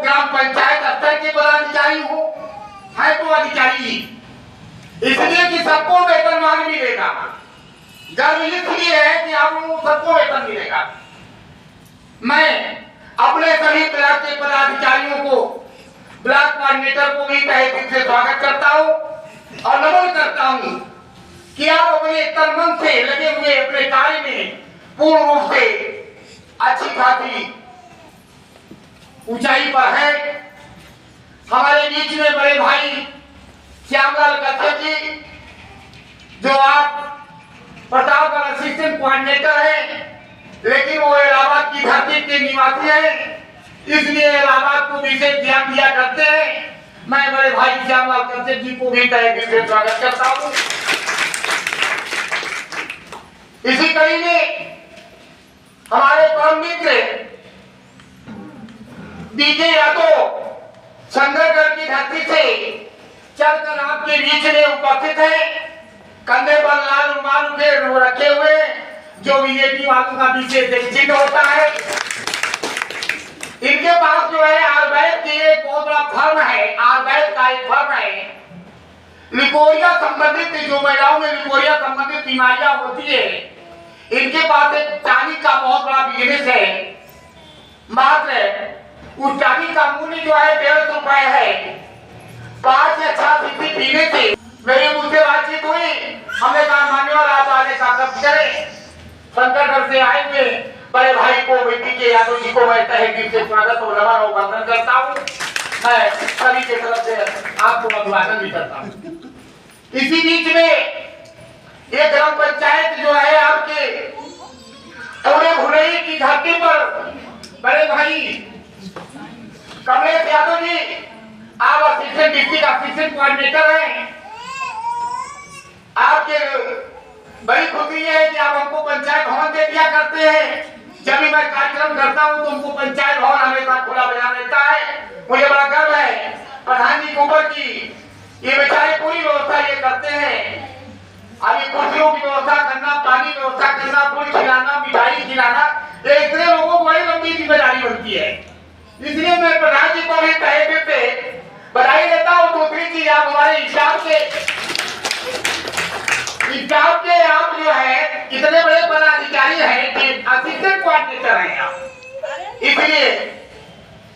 ग्राम पंचायत स्तर के पदाधिकारी हो, है तो अधिकारी, इसलिए कि सबको वेतनमान मिलेगा। गर्व इसलिए है कि आप लोगों को सबको वेतन मिलेगा। मैं अपने सभी ब्लॉक के पदाधिकारियों को, ब्लॉक कोऑर्डिनेटर को भी तहे दिल से स्वागत करता हूँ और नमन करता हूँ कि आप अपने तन मन से लगे हुए अपने कार्य में पूर्ण रूप से अच्छी खासी ऊंचाई पर है। हमारे बीच में बड़े भाई श्यामलाल कश्यप जी, जो आप प्रतापगढ़ असिस्टेंट कोऑर्डिनेटर है, लेकिन वो इलाहाबाद की धरती के निवासी है, इसलिए इलाहाबाद को विशेष ध्यान दिया करते हैं। मैं बड़े भाई श्यामलाल कश्यप जी को भी तहे दिल से स्वागत करता हूँ। इसी कड़ी में हमारे परम मित्र डीजे यादव संगरगढ़ की धरती से चलकर आपके बीच में उपस्थित है। कंधे पर लाल रुमाल के रखे हुए, जो बीजेपी वालों का विशेष चिन्ह होता है। इनके पास जो है आयुर्वेद की एक बहुत बड़ा फर्म है, आयुर्वेद का एक फर्म है। लिकोरिया संबंधित, जो महिलाओं में लिकोरिया संबंधित बीमारियां होती है, इनके पास एक चांदी का बहुत बड़ा बिजनेस है। मात्र उस चांदी का मूल्य जो है 150 रुपए है। 5 या 6 फीसदी पीने से मेरी मुझसे बातचीत हुई, हमने कहा मान्यवर आप आगे का कब्ज करें। शंकरगढ़ से आए हुए बड़े भाई को, डीजे यादव जी को मैं तहे दिल से स्वागत और नमन और वंदन करता हूँ। मैं सभी की तरफ से आपको अभिवादन भी करता हूँ। इसी बीच में ये ग्राम पंचायत जो है आपके औरे भुरई की धरती पर बड़े भाई कमलेश यादव जी, आप असिस्टेंट डिस्ट्रिक्ट असिस्टेंट कोऑर्डिनेटर हैं। आपके बड़ी खुशी है कि आप हमको पंचायत भवन दे दिया करते हैं। जब भी मैं कार्यक्रम करता हूं तो हमको पंचायत भवन हमेशा खुला बना रहता है। मुझे बड़ा गर्व है प्रधान जी के ऊपर की ये बेचारे पूरी व्यवस्था ये करते हैं। अभी कुर्सियों की व्यवस्था करना, पानी व्यवस्था करना, फूल खिलाना, मिठाई खिलाना, ये इतने लोगों को बड़ी लंबी जिम्मेदारी बनती है। इसलिए मैं प्रधान जी को भी तहे दिल से बधाई देता हूँ। दूसरी चीज, आप हमारे हिसाब के आप जो है इतने बड़े पदाधिकारी हैं कि असिस्टेंट कोऑर्डिनेटर हैं आप, इसलिए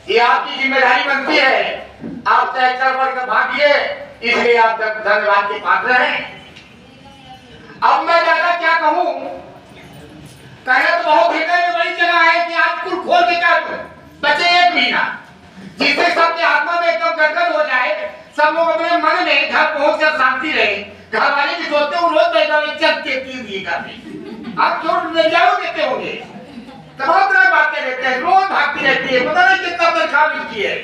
ये आपकी जिम्मेदारी बनती है। आप सेक्टर पर भाग लिए, इसलिए आप धन्यवाद के पात्र हैं। अब मैं ज्यादा क्या कहूँ, कहना तो बहुत हृदय में बड़ी जगह है कि आप कुल खोल के कर बचे एक महीना, जिससे सबके आत्मा में एकदम गदगद हो जाए, सब लोग अपने मन में घर पहुंच कर शांति रहे। घर वाले भी सोचते हो रोज आप क्यों निर्जाओ देते होंगे, तमाम तरह बातें रहते हैं, रोज भागती रहती है, पता नहीं कितना तनख्वाह मिलती है।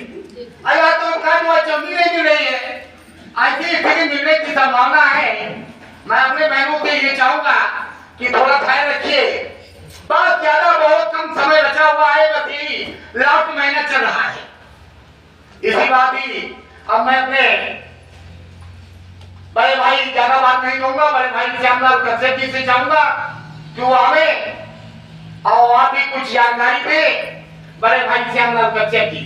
अगर तो तनख्वाह चौकी नहीं मिल रही है, ऐसी स्थिति मिलने की संभावना है। मैं अपने बहनों से ये चाहूंगा कि थोड़ा ख्याल रखिए। बस ज्यादा बहुत कम समय बचा हुआ है, बस यही लास्ट महीना चल रहा है। इसी बात ही अब मैं अपने बड़े भाई, ज्यादा बात नहीं कहूंगा, बड़े भाई श्यामलाल कश्यप जी से चाहूंगा कि वो हमें और आप भी कुछ जानकारी दे। बड़े भाई श्यामलाल कश्यप जी।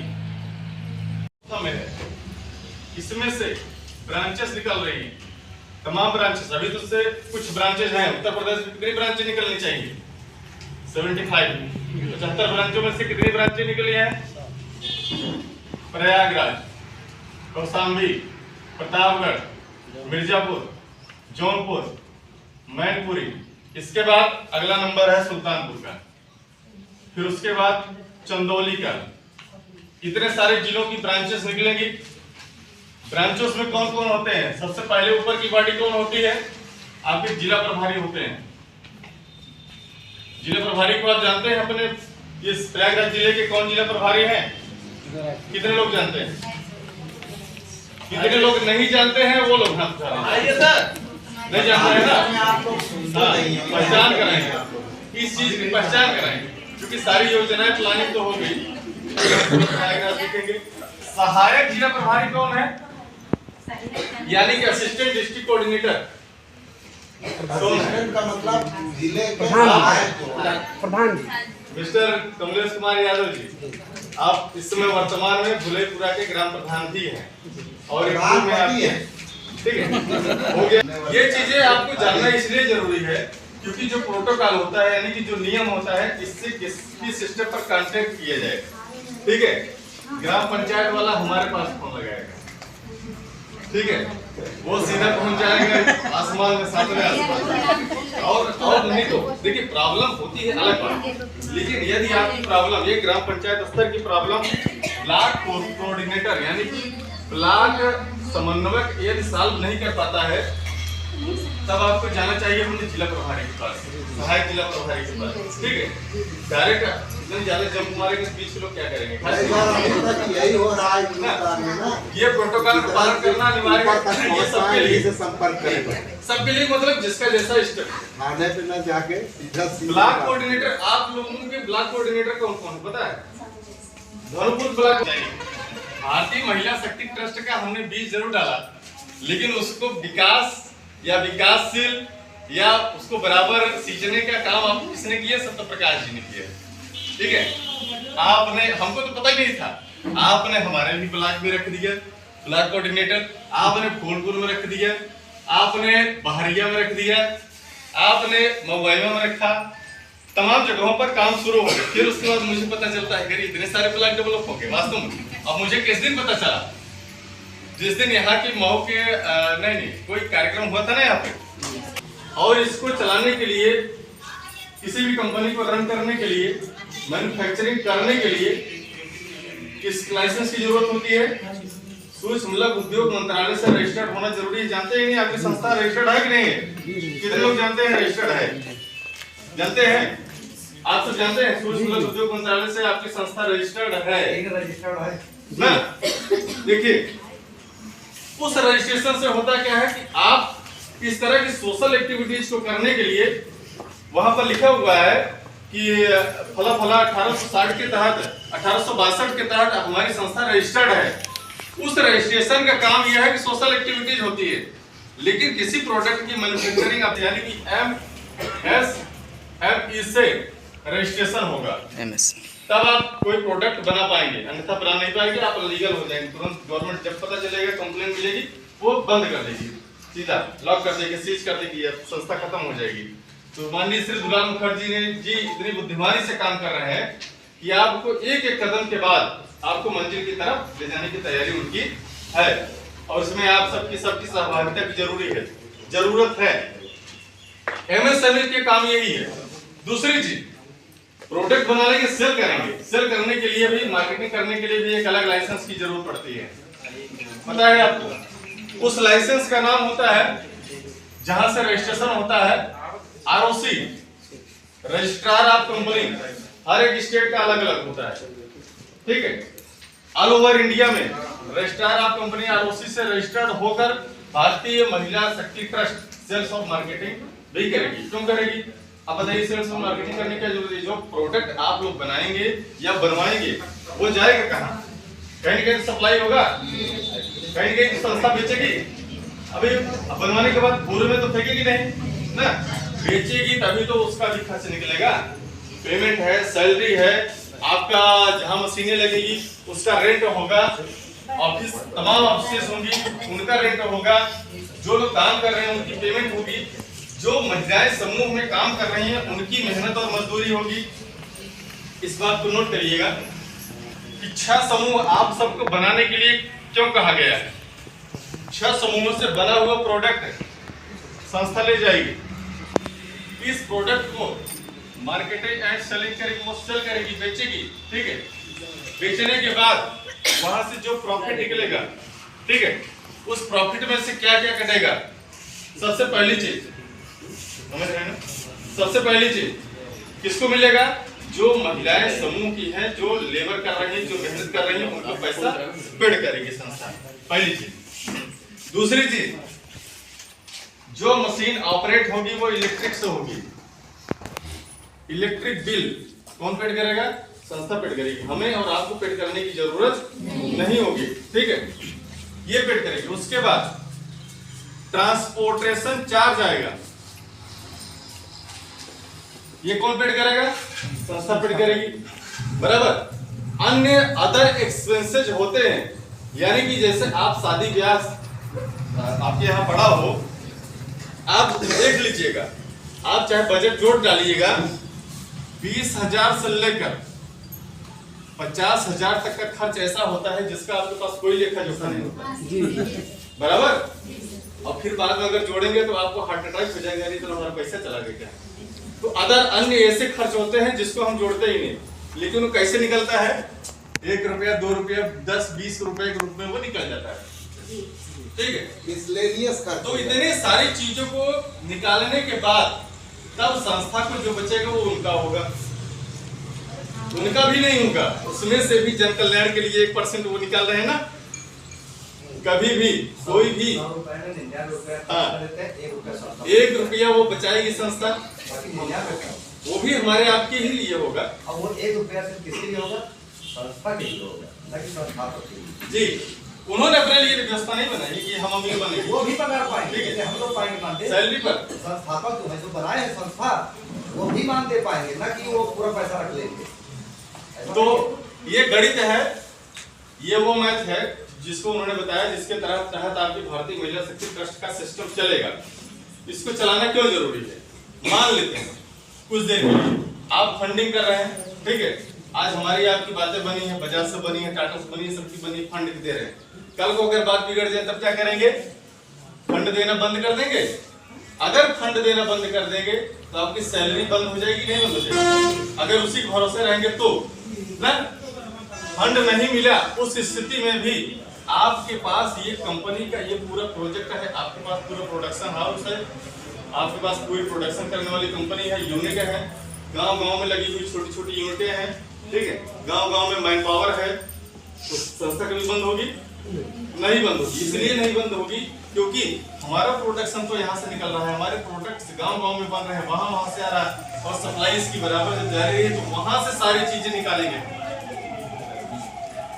इसमें से ब्रांचेस निकल रही हैं, तमाम ब्रांचेस। अभी तो से कुछ ब्रांचेस हैं। उत्तर प्रदेश में कितनी ब्रांचें निकलनी चाहिए? 75। 75 ब्रांचों में से कितनी ब्रांचें निकली हैं? प्रयागराज, कौशाम्बी, प्रतापगढ़, मिर्जापुर, जौनपुर, मैनपुरी। इसके बाद अगला नंबर है सुल्तानपुर का, फिर उसके बाद चंदौली का। इतने सारे जिलों की ब्रांचेस निकलेंगी। ब्रांचेस में कौन कौन होते हैं? सबसे पहले ऊपर की बॉडी कौन होती है? आपके जिला प्रभारी होते हैं। जिला प्रभारी को आप जानते हैं? अपने ये प्रयागराज जिले के कौन जिला प्रभारी हैं? कितने लोग जानते हैं? कितने लोग नहीं जानते हैं? वो लोग हाथ उठा रहे हैं। आइए सर, नहीं जानते हैं ना? आप लोग पहचान कराएंगे, इस चीज की पहचान कराएंगे, क्योंकि सारी योजनाएं प्लानिंग तो हो गई। सहायक जिला प्रभारी कौन है? यानी कि असिस्टेंट डिस्ट्रिक्ट कोऑर्डिनेटर। असिस्टेंट का मतलब जिले के प्रधान जी, मिस्टर कमलेश कुमार यादव जी। आप इस समय वर्तमान में भुलेपुरा के ग्राम प्रधान भी हैं और एक में आप हैं, ठीक है, हो गया। ये चीजें आपको जानना इसलिए जरूरी है क्योंकि जो प्रोटोकॉल होता है यानी कि जो नियम होता है इससे किसकी सिस्टम पर कांटेक्ट किया जाए, ठीक है। ग्राम पंचायत वाला हमारे पास फोन लगाएगा, ठीक है, वो सीधा पहुंच जाएगा आसमान में, सातवें आसमान। और नहीं तो देखिए प्रॉब्लम होती है अलग बात, लेकिन यदि आपकी प्रॉब्लम ये ग्राम पंचायत स्तर की प्रॉब्लम ब्लॉक कोऑर्डिनेटर यानी कि ब्लॉक समन्वयक यदि सॉल्व नहीं कर पाता है तब आपको जाना चाहिए अपने जिला प्रभारी के पास, सहायक जिला प्रभारी के पास, ठीक है। डायरेक्ट इतने ज्यादा जंप मारेंगे बीच के लोग क्या करेंगे? यही हो रहा है, ये प्रोटोकॉल का पालन करना अनिवार्य है। ये सबके लिए संपर्क करें, सबके लिए मतलब जिसका जैसा स्टेप थाने पे न जाके सीधा ब्लॉक कोऑर्डिनेटर। आप लोगों के ब्लॉक कोऑर्डिनेटर कौन कौन है पता है? धर्मपुर ब्लॉक। भारतीय महिला शक्ति ट्रस्ट का हमने बीज जरूर डाला, लेकिन उसको विकास या विकासशील या उसको बराबर सींचने का काम आप किसने किया? सत्य प्रकाश जी ने किया, ठीक है। आपने, हमको तो पता ही नहीं था, आपने हमारे भी ब्लॉक में रख दिया ब्लॉक कोऑर्डिनेटर, आपने फूलपुर में रख दिया, आपने बहरिया में रख दिया, आपने महुआ में रखा, तमाम जगहों पर काम शुरू हो गए। फिर उसके बाद मुझे पता चलता है कि इतने सारे ब्लॉक डेवलप हो गए वास्तव में। अब मुझे किस दिन पता चला? जिस दिन यहाँ की मऊ के नहीं कोई कार्यक्रम हुआ था ना यहाँ पे, और इसको चलाने के लिए किसी भी कंपनी को रन करने के लिए मैन्युफैक्चरिंग करने के लिए किस लाइसेंस की जरूरत होती है? सूक्ष्म लघु उद्योग मंत्रालय से रजिस्टर्ड होना जरूरी है। जानते हैं नहीं आपकी संस्था रजिस्टर्ड है कि नहीं है? कितने लोग जानते हैं रजिस्टर्ड है? जानते हैं? आप सब जानते हैं सूक्ष्म लघु उद्योग मंत्रालय से आपकी संस्था रजिस्टर्ड है ना? देखिए उस रजिस्ट्रेशन से होता क्या है कि आप इस तरह की सोशल एक्टिविटीज को करने के लिए वहां पर लिखा हुआ है कि फला फला 1860 के तहत 1862 के तहत हमारी संस्था रजिस्टर्ड है। उस रजिस्ट्रेशन का काम यह है कि सोशल एक्टिविटीज होती है, लेकिन किसी प्रोडक्ट की मैन्युफैक्चरिंग आप यानी कि MSME से रजिस्ट्रेशन होगा, तब आप कोई प्रोडक्ट बना पाएंगे, अन्यथा बना नहीं पाएंगे, आप लीगल हो जाएंगे। तुरंत गवर्नमेंट जब पता चलेगा कंप्लेन मिलेगी वो बंद कर देगी, सीधा लॉक कर देगी, सीज कर देगी, संस्था खत्म हो जाएगी। तो माननीय श्री दुलाल मुखर्जी ने जी इतनी बुद्धिमानी से काम कर रहे हैं कि आपको एक एक कदम के बाद आपको मंजिल की तरफ ले जाने की तैयारी उनकी है, और इसमें आप सबकी सहभागिता की जरूरत है। MSME के काम यही है। दूसरी चीज प्रोडक्ट बना लेंगे, सेल करेंगे, सेल करने के लिए भी, मार्केटिंग करने के लिए भी एक अलग लाइसेंस की जरूरत पड़ती है, पता है आपको? उस लाइसेंस का नाम होता है, जहां से रजिस्ट्रेशन होता है, ROC, रजिस्ट्रार ऑफ कंपनी। हर एक स्टेट का अलग अलग होता है, ठीक है। ऑल ओवर इंडिया में रजिस्ट्रार ऑफ कंपनी ROC से रजिस्टर्ड होकर भारतीय महिला शक्ति ट्रस्ट सेल्स ऑफ मार्केटिंग भी करेगी। क्यों करेगी? अब बताइए, सेल्स और मार्केटिंग करने की जरूरत है। जो प्रोडक्ट आप लोग बनाएंगे या बनवाएंगे वो जाएगा कहाँ? कहीं न कहीं सप्लाई होगा, कहीं कहीं संस्था बेचेगी। अभी बनवाने के बाद पूरे में तो फेंकेगी नहीं ना, बेचेगी तभी तो उसका भी खर्च निकलेगा। पेमेंट है, सैलरी है, आपका जहाँ मशीनें लगेगी उसका रेंट होगा, ऑफिस तमाम ऑफिस होंगी उनका रेंट होगा, जो लोग काम कर रहे हैं उनकी पेमेंट होगी, जो महिलाएं समूह में काम कर रही हैं उनकी मेहनत और मजदूरी होगी। इस बात को नोट करिएगा कि 6 समूह आप सबको बनाने के लिए क्यों कहा गया है। 6 समूहों से बना हुआ प्रोडक्ट संस्था ले जाएगी, इस प्रोडक्ट को मार्केटिंग एंड सेलिंग करेगी, वो सेल करेगी, बेचेगी, ठीक है। बेचने के बाद वहां से जो प्रॉफिट निकलेगा, ठीक है, उस प्रॉफिट में से क्या क्या कटेगा? सबसे पहली चीज समझ रहे हैं ना, सबसे पहली चीज किसको मिलेगा? जो महिलाएं समूह की हैं, जो लेबर कर रही हैं, जो मेहनत कर रही हैं, उनको पैसा पेड करेगी संस्था, पहली चीज। दूसरी चीज, जो मशीन ऑपरेट होगी वो इलेक्ट्रिक से होगी। इलेक्ट्रिक बिल कौन पेड करेगा? संस्था पेड करेगी, हमें और आपको पेड करने की जरूरत नहीं होगी, ठीक है, ये पेड करेगी। उसके बाद ट्रांसपोर्टेशन चार्ज आएगा, ये कौन पेड करेगा? संस्था पेड करेगी, बराबर। अन्य अदर एक्सपेंसेज होते हैं, यानी कि जैसे आप शादी ब्याह आपके यहाँ पड़ा हो, आप देख लीजिएगा, आप चाहे बजट जोड़ डालिएगा, 20,000 से लेकर 50,000 तक का खर्च ऐसा होता है जिसका आपके पास कोई लेखा जोखा नहीं होता, बराबर। और फिर बाद में अगर जोड़ेंगे तो आपको हार्ट अटैक हो जाएगा, नहीं तो हमारा पैसा चला गया क्या। तो अदर अन्य ऐसे खर्च होते हैं जिसको हम जोड़ते ही नहीं, लेकिन वो कैसे निकलता है, 1 रुपया 2 रुपया 10-20 रुपए के रूप में वो निकल जाता है, ठीक है। मिसलेनियस खर्च। तो इतने सारी चीजों को निकालने के बाद तब संस्था को जो बचेगा वो उनका होगा, उनका भी नहीं होगा, उसमें से भी जन कल्याण के लिए 1% वो निकाल रहे हैं ना। कभी भी कोई भी 1 रुपया वो बचाएगी संस्था, वो भी हमारे आपके ही लिए होगा। अब वो 1 रुपया से किसी लिए होगा, संस्था के लिए होगा, ना कि संस्था के लिए। जी, उन्होंने अपने लिए व्यवस्था नहीं बनाई कि हम अमीर बनेंगे, वो भी पगार पाएंगे, ठीक है। जैसे हम लोग पाएंगे मानते हैं। सैलरी पर संस्थापक जो है, जो बनाए हैं संस्था, वो भी मान दे पाएंगे, ना कि वो पूरा पैसा रख लेंगे। तो ये गणित है, ये वो मैथ है जिसको उन्होंने बताया, जिसके तहत आपकी भारतीय महिला शक्ति ट्रस्ट का सिस्टम चलेगा। इसको चलाना क्यों जरूरी है, मान लेते हैं कुछ देर के लिए आप फंडिंग कर रहे हैं, ठीक है। आज हमारी आपकी बातें बनी है, बजाज से बनी है, टाटा से बनी है, सबकी बनी, फंड दे रहे हैं। कल को अगर बात बिगड़ जाए तब क्या करेंगे, फंड देना बंद कर देंगे। अगर फंड देना बंद कर देंगे तो आपकी सैलरी बंद हो जाएगी, नहीं बंद हो जाएगी। अगर उसी के भरोसे रहेंगे तो ना, फंड नहीं मिला उस स्थिति में भी आपके पास ये कंपनी का ये पूरा प्रोजेक्ट है, आपके पास पूरा प्रोडक्शन हाउस है, आपके पास पूरी प्रोडक्शन करने वाली कंपनी है, यूनिट है, गांव-गांव में लगी हुई छोटी-छोटी यूनिटें हैं, ठीक है। गांव-गांव में मैन पावर है, तो संस्था कभी बंद होगी नहीं, बंद होगी। इसलिए नहीं बंद होगी क्योंकि हमारा प्रोडक्शन तो यहाँ से निकल रहा है, हमारे प्रोडक्ट्स गांव-गांव में बन रहे हैं, वहां से आ रहा है, और सप्लाई इसकी बराबर जब जा रही है तो वहां से सारी चीजें निकालेंगे।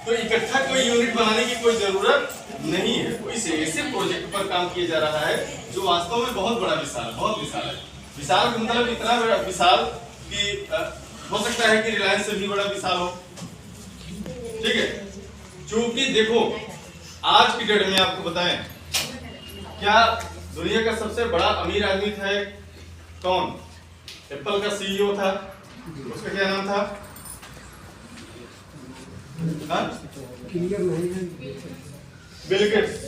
तो इकट्ठा कोई यूनिट बनाने की कोई जरूरत नहीं है, कोई ऐसे प्रोजेक्ट पर काम किया जा रहा है जो वास्तव में बहुत बड़ा विशाल, बहुत विशाल है। विशाल का मतलब इतना बड़ा विशाल कि हो सकता है कि रिलायंस से भी बड़ा विशाल हो, ठीक है। क्योंकि देखो आज की डेट में आपको बताएं, क्या दुनिया का सबसे बड़ा अमीर आदमी था कौन, एप्पल का सीईओ था, उसका क्या नाम था, बिल गेट्स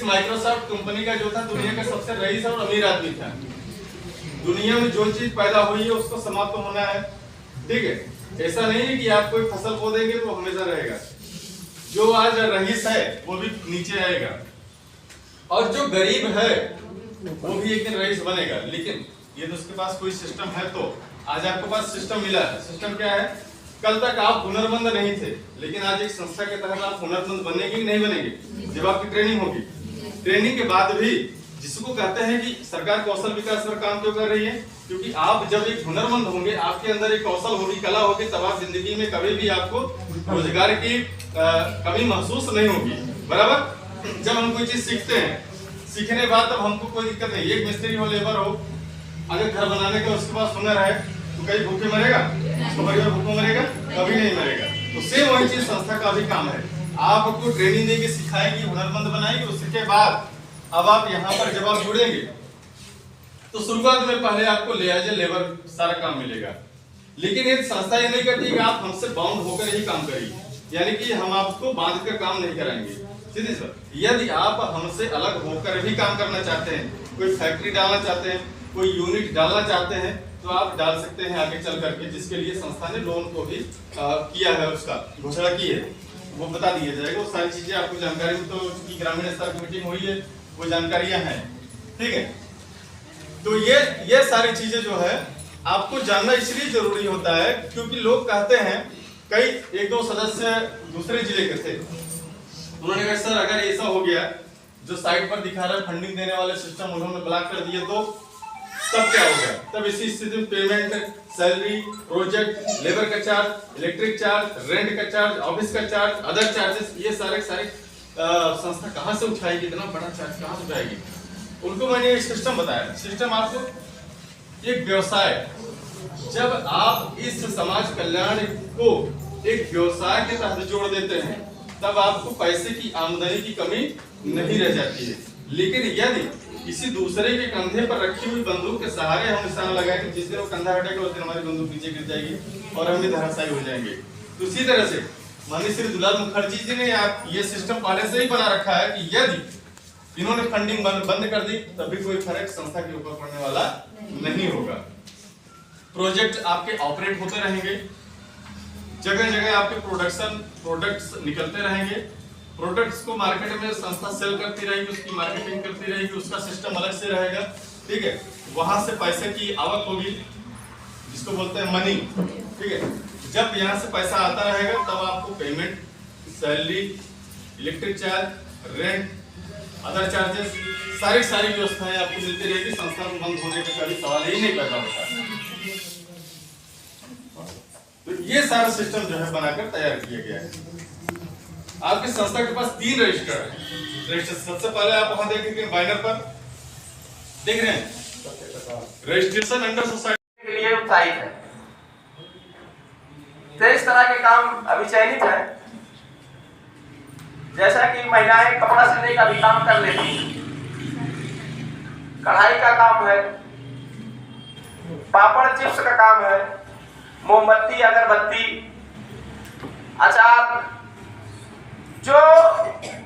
माइक्रोसॉफ्ट कंपनी का जो था दुनिया का सबसे रईस और अमीर आदमी था। दुनिया में जो चीज पैदा हुई है उसको समाप्त होना है, ठीक है। ऐसा नहीं है कि आप कोई फसल बो देंगे तो हमेशा रहेगा, जो आज रईस है वो भी नीचे आएगा, और जो गरीब है वो भी एक दिन रईस बनेगा। लेकिन ये तो उसके पास कोई सिस्टम है, तो आज आपके पास सिस्टम मिला है। सिस्टम क्या है, कल तक आप हुनरमंद नहीं थे, लेकिन आज एक संस्था के तहत आप हुनरमंद बनेंगे कि नहीं बनेंगे, जब आपकी ट्रेनिंग होगी। ट्रेनिंग के बाद भी जिसको कहते हैं कि सरकार कौशल विकास पर काम क्यों कर रही है, क्योंकि आप जब एक हुनरमंद होंगे, आपके अंदर एक कौशल होगी, कला होगी, तब आप जिंदगी में कभी भी आपको रोजगार की कमी महसूस नहीं होगी, बराबर। जब हम कोई चीज सीखते हैं, सीखने के बाद तब हमको कोई दिक्कत नहीं। एक मिस्त्री हो, लेबर हो, अगर घर बनाने का उसके पास हुनर है तो कहीं भूखे मरेगा, उसका परिवार भूखा मरेगा, कभी नहीं मरेगा। तो सेम वही चीज संस्था का भी काम है, आपको ट्रेनिंग देके सिखाएगी, हुनरमंद बनाएगी। उसके बाद अब आप यहाँ पर जब आप जुड़ेंगे तो शुरुआत में पहले आपको ले एज ए लेबर सारा काम मिलेगा, लेकिन ये संस्था ये नहीं करती कि आप हमसे बाउंड होकर ही काम करिए, यानी कि हम आपको बांध कर काम नहीं कराएंगे, सीधे सर। यदि आप हमसे अलग होकर भी काम करना चाहते हैं, कोई फैक्ट्री डालना चाहते हैं, कोई यूनिट डालना चाहते हैं, तो आप डाल सकते हैं आगे चल करके, जिसके लिए संस्था ने लोन को भी किया है, उसका घोषणा की है, वो बता दिया जाएगा। वो सारी चीजें आपको जानकारी, तो ग्रामीण स्तर की मीटिंग हुई है, वो जानकारियां हैं, ठीक है। तो ये सारी चीजें जो है आपको जानना इसलिए जरूरी होता है क्योंकि लोग कहते हैं, कई 1-2 सदस्य दूसरे जिले के थे, उन्होंने कहा सर अगर ऐसा हो गया, जो साइट पर दिखा रहा है फंडिंग देने वाले सिस्टम उन्होंने ब्लॉक कर दिए, तो तब क्या होगा। तब इसी स्थिति में पेमेंट, सैलरी, प्रोजेक्ट, लेबर का चार्ज, इलेक्ट्रिक चार्ज, रेंट का चार्ज, ऑफिस का चार्ज, अदर चार्जेस, ये सारे संस्था कहां से उठाएगी, इतना बड़ा चार्ज कहां से उठाएगी। उनको मैंने एक सिस्टम बताया। सिस्टम आपको एक व्यवसाय जब आप इस समाज कल्याण को एक व्यवसाय के तहत जोड़ देते हैं तब आपको पैसे की आमदनी की कमी नहीं रह जाती है। लेकिन यदि किसी दूसरे के कंधे पर रखी हुई बंदूक के सहारे हम निशाना लगाएं कि जिस दिन वो कंधा हटेगा उस दिन हमारी बंदूक नीचे गिर जाएगी और हम भी धराशायी हो जाएंगे। तो इसी तरह से माननीय श्री दुलाल मुखर्जी जी ने आप ये सिस्टम पहले से ही बना रखा है कि यदि इन्होंने फंडिंग बंद कर दी तब भी कोई फर्क संस्था के ऊपर पड़ने वाला नहीं होगा। प्रोजेक्ट आपके ऑपरेट होते रहेंगे, जगह जगह आपके प्रोडक्ट्स निकलते रहेंगे, प्रोडक्ट्स को मार्केट में संस्था सेल करती रहेगी, उसकी मार्केटिंग करती रहेगी, उसका सिस्टम अलग से रहेगा, ठीक है। वहां से पैसे की आवक होगी जिसको बोलते हैं मनी, ठीक है। जब यहाँ से पैसा आता रहेगा तब आपको payment, salary, electric charge, rent, other charges, सारी व्यवस्थाएं आपको मिलती रहेगी। संस्था को बंद होने का कभी सवाल ही नहीं पैदा होता। तो ये सारा सिस्टम जो है बनाकर तैयार किया गया है। आपके संस्था के पास 3 रजिस्टर है। रजिस्टर सबसे पहले आप वहां देखेंगे बैनर पर देख रहे हैं रजिस्ट्रेशन अंडर सोसाइटी के लिए उत्साहित है। तो इस तरह के काम अभी चयनित है, जैसा कि महिलाएं कपड़ा सिलने का भी काम कर लेती हैं, कढ़ाई का काम है, पापड़ चिप्स का काम है, मोमबत्ती, अगरबत्ती, अचार, जो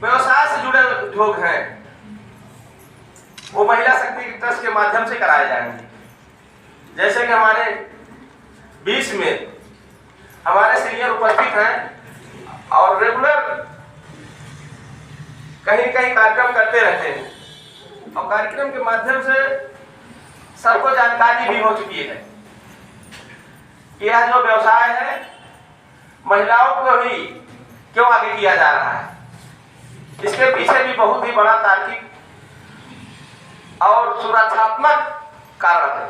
व्यवसाय से जुड़े उद्योग हैं वो महिला शक्ति ट्रस्ट के माध्यम से कराए जाएंगे। जैसे कि हमारे बीच में हमारे सीनियर उपस्थित हैं और रेगुलर कहीं कहीं कार्यक्रम करते रहते हैं और कार्यक्रम के माध्यम से सबको जानकारी भी हो चुकी है कि यह जो व्यवसाय है महिलाओं को ही क्यों आगे किया जा रहा है। इसके पीछे भी बहुत ही बड़ा तार्किक और सुरक्षात्मक कारण है।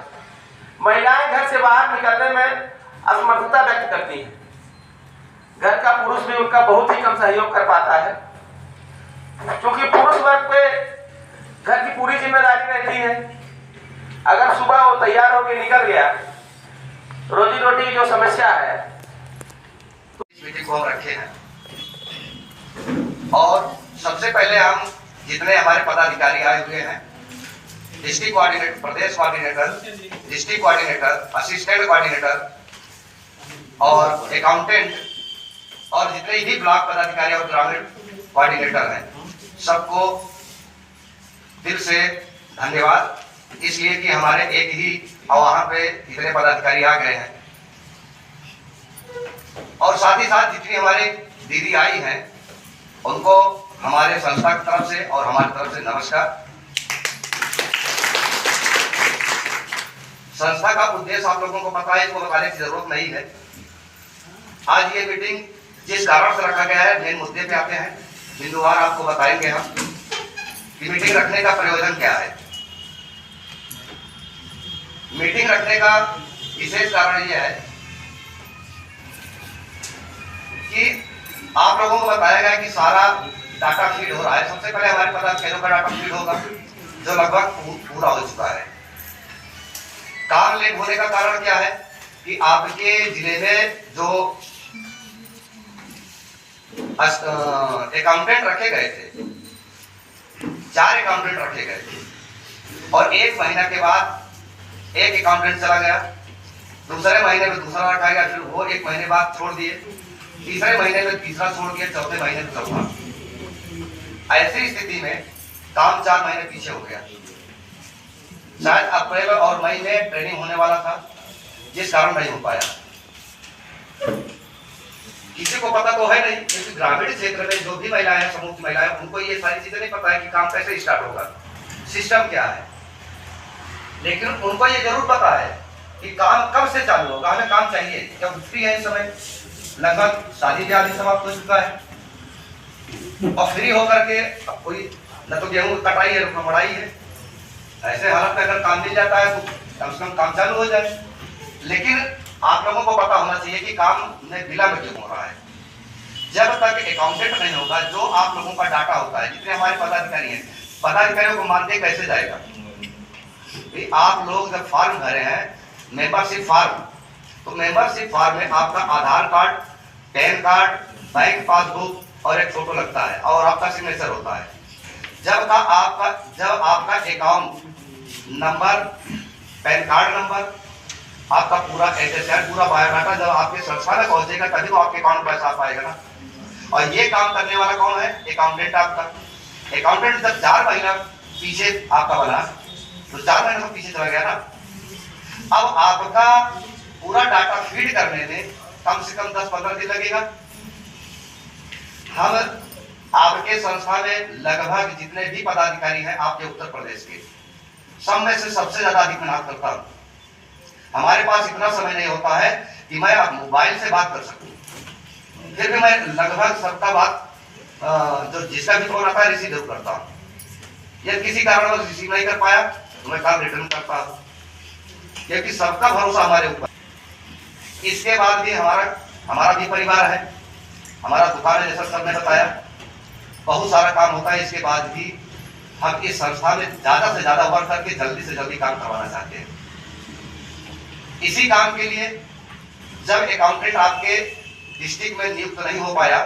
महिलाएं घर से बाहर निकलने में असमर्थता व्यक्त करती हैं। घर का पुरुष भी उनका बहुत ही कम सहयोग कर पाता है, क्योंकि पुरुष वर्ग पे घर की पूरी जिम्मेदारी रहती है। अगर सुबह वो तैयार होकर निकल गया, रोजी रोटी की जो समस्या है, इस मीटिंग को हम रखे हैं और सबसे पहले हम जितने हमारे पदाधिकारी आए हुए हैं, डिस्ट्रिक्ट कोऑर्डिनेटर, प्रदेश coordinator, district coordinator, assistant coordinator और अकाउंटेंट और जितने भी ब्लॉक पदाधिकारी और ग्रामीण कोऑर्डिनेटर हैं, सबको दिल से धन्यवाद, इसलिए कि हमारे एक ही वहां पे इतने पदाधिकारी आ गए हैं। और साथ ही साथ जितनी हमारे दीदी आई हैं उनको हमारे संस्था की तरफ से और हमारी तरफ से नमस्कार। संस्था का उद्देश्य आप लोगों को पता है, इसको बताने की जरूरत नहीं है। आज ये मीटिंग जिस कारण से रखा गया है, मेन मुद्दे पे आते हैं, बिंदुवार आपको बताएंगे हम कि मीटिंग रखने का प्रयोजन क्या है। मीटिंग रखने का विशेष कारण यह है कि आप लोगों को बताया गया कि सारा डाटा फीड हो रहा है। सबसे पहले हमारे पदाधिकारियों का डाटा फीड होगा जो लगभग पूरा हो चुका है। काम लेट होने का कारण क्या है कि आपके जिले में जो अकाउंटेंट रखे गए थे, 4 अकाउंटेंट रखे गए थे और 1 महीना के बाद एक अकाउंटेंट चला गया, दूसरे महीने में दूसरा रखा गया, फिर वो 1 महीने बाद छोड़ दिए, तीसरे महीने में तीसरा छोड़ दिया, चौथे महीने में चौथा। ऐसी स्थिति में काम 4 महीने पीछे हो गया। शायद अप्रैल और मई में ट्रेनिंग होने वाला था, जिस कारण नहीं हो पाया। किसी को पता तो है नहीं, क्योंकि ग्रामीण क्षेत्र में जो भी महिलाएं हैं, समूह की महिलाएं, उनको ये सारी चीजें नहीं पता है कि काम कैसे स्टार्ट होगा, सिस्टम क्या है। लेकिन उनको ये जरूर पता है कि काम कब से चालू होगा, हमें काम चाहिए। जब फ्री है इस समय, लगभग शादी ब्याह भी समाप्त हो चुका है और फ्री होकर के अब कोई न तो गेहूं कटाई है, न मड़ाई है। ऐसे हालत में अगर काम मिल जाता है तो कम से कम काम चालू हो जाए। लेकिन आप लोगों को पता होना चाहिए कि काम में विलंब क्यों हो रहा है। जब तक अकाउंटेंट नहीं होगा, जो आप लोगों का डाटा होता है, जितने हमारे पदाधिकारी हैं, पदाधिकारियों को मानदेय कैसे जाएगा? आप लोग जब फॉर्म भरे हैं मेंबरशिप फार्म। तो मेंबरशिप फार्म में आपका Aadhaar card, pan card, bank passbook और एक फोटो लगता है और आपका सिग्नेचर होता है। जब आपका account number, pan card number, आपका पूरा एड्रेस, पूरा बायोडाटा जब आपके संस्था में पहुंचेगा तभी तो आपके अकाउंट में पैसा आ पाएगा ना। और ये काम करने वाला कौन है? अकाउंटेंट आपका। अकाउंटेंट जब 4 महीना पीछे आपका बना तो 4 महीना तो पीछे चला गया ना। अब आपका पूरा डाटा फीड करने में कम से कम 10-15 दिन लगेगा। हम आपके संस्था में लगभग जितने भी पदाधिकारी हैं आपके उत्तर प्रदेश के, सब में से सबसे ज्यादा अधिक मेहनत करता हूं। हमारे पास इतना समय नहीं होता है कि मैं अब मोबाइल से बात कर सकूं, फिर भी मैं लगभग सबका बात जो जिसका भी फोन आता है रिसीव जरूर करता हूं। यदि किसी कारण रिसीव नहीं कर पाया तो मैं कॉल रिटर्न करता हूं, क्योंकि सबका भरोसा हमारे ऊपर। इसके बाद भी हमारा भी परिवार है, हमारा दुकान है, जैसा सबने बताया, बहुत सारा काम होता है। इसके बाद भी हम इस संस्था में ज्यादा से ज्यादा वर्क करके जल्दी से जल्दी काम करवाना चाहते हैं। इसी काम के लिए जब अकाउंटेंट आपके डिस्ट्रिक्ट में नियुक्त नहीं हो पाया,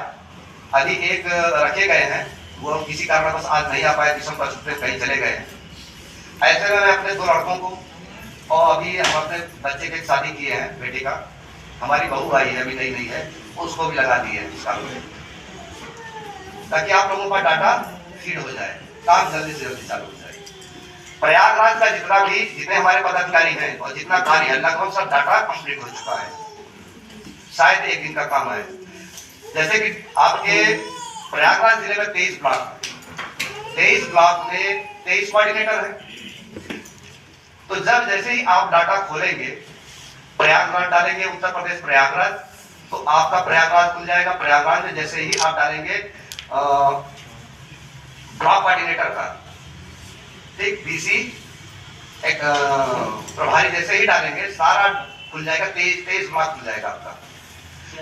अभी एक रखे गए हैं, वो किसी कारणवश आज नहीं आ पाए, दिसंबर का छुट्टी कहीं चले गए हैं। ऐसे में मैं अपने 2 लड़कों को, और अभी हम अपने बच्चे की शादी किए हैं, बेटे का, हमारी बहू आई है, अभी नहीं है, उसको भी लगा दिए इस काम में, ताकि आप लोगों का डाटा फीड हो जाए, काम जल्दी से जल्दी चालू हो जाए। प्रयागराज का जितने हमारे पदाधिकारी हैं और जितना कार्य है, लगभग सब डाटा कंप्लीट हो चुका है। शायद 1 दिन का काम है। जैसे कि आपके प्रयागराज जिले में 23 ब्लॉक में 23 कोऑर्डिनेटर है। तो जब जैसे ही आप डाटा खोलेंगे, प्रयागराज डालेंगे, उत्तर प्रदेश प्रयागराज, तो आपका प्रयागराज खुल जाएगा। प्रयागराज में जैसे ही आप डालेंगे ब्लॉक कोऑर्डिनेटर का, ठीक, बीसी एक प्रभारी जैसे ही डालेंगे, सारा खुल जाएगा। 23 ब्लॉक खुल जाएगा आपका।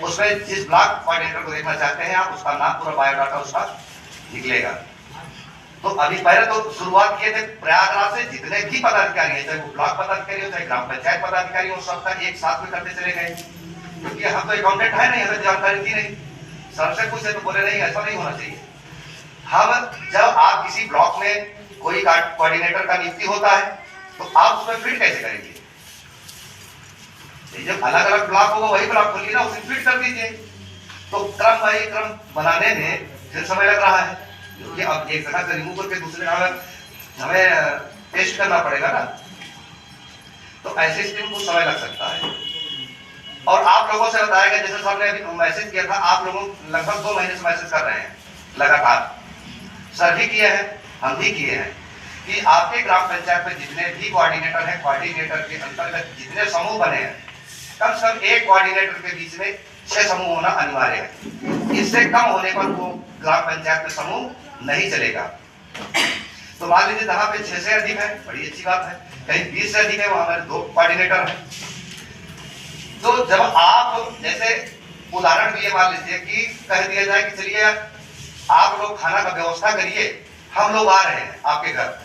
उसमें जिस ब्लॉक कोऑर्डिनेटर को देखना चाहते हैं आप, उसका नाम, पूरा बायोडाटा उसका निकलेगा। तो अभी पहले तो शुरुआत किए थे प्रयागराज से, जितने भी पदाधिकारी हैं, चाहे वो ब्लॉक पदाधिकारी हो, चाहे ग्राम पंचायत पदाधिकारी हो, सबका एक साथ में करते चले गए, क्योंकि हम तो अकाउंटेंट है नहीं, हमें जानकारी थी नहीं। सर से पूछे तो बोले नहीं, ऐसा नहीं होना चाहिए। हम जब आप किसी ब्लॉक में कोई कोऑर्डिनेटर का नियुक्ति होता है तो आप उसमें फिट कैसे करेंगे? जब अलग अलग ब्लॉक होगा वही ब्लॉक खोलिए ना, उसे फिट कर दीजिए। तो क्रम बाई क्रम बनाने में फिर समय लग रहा है, क्योंकि अब एक जगह से रिमूव करके दूसरे जगह हमें टेस्ट करना पड़ेगा ना, तो ऐसे स्कीम को समय लग सकता है। और आप लोगों से बताया गया, जैसे सबने अभी मैसेज किया था, आप लोगों लगभग 2 महीने से मैसेज कर रहे हैं लगातार, सर भी किए हैं, हम भी किए हैं, कि आपके ग्राम पंचायत में जितने भी कोऑर्डिनेटर हैं, कोऑर्डिनेटर के अंतर्गत जितने समूह बने हैं, कम से कम एक कोऑर्डिनेटर के बीच में 6 समूह होना अनिवार्य है। इससे कम होने पर वो ग्राम पंचायत में समूह नहीं चलेगा। तो मान लीजिए जहां पे 6 से अधिक है, बड़ी अच्छी बात है, कहीं 20 से अधिक है, वहां हमारे 2 कोऑर्डिनेटर हैं। तो जब आप जैसे उदाहरण के लिए मान लीजिए कि कह दिया जाए कि चलिए आप लोग खाना का व्यवस्था करिए, हम लोग आ रहे हैं आपके घर,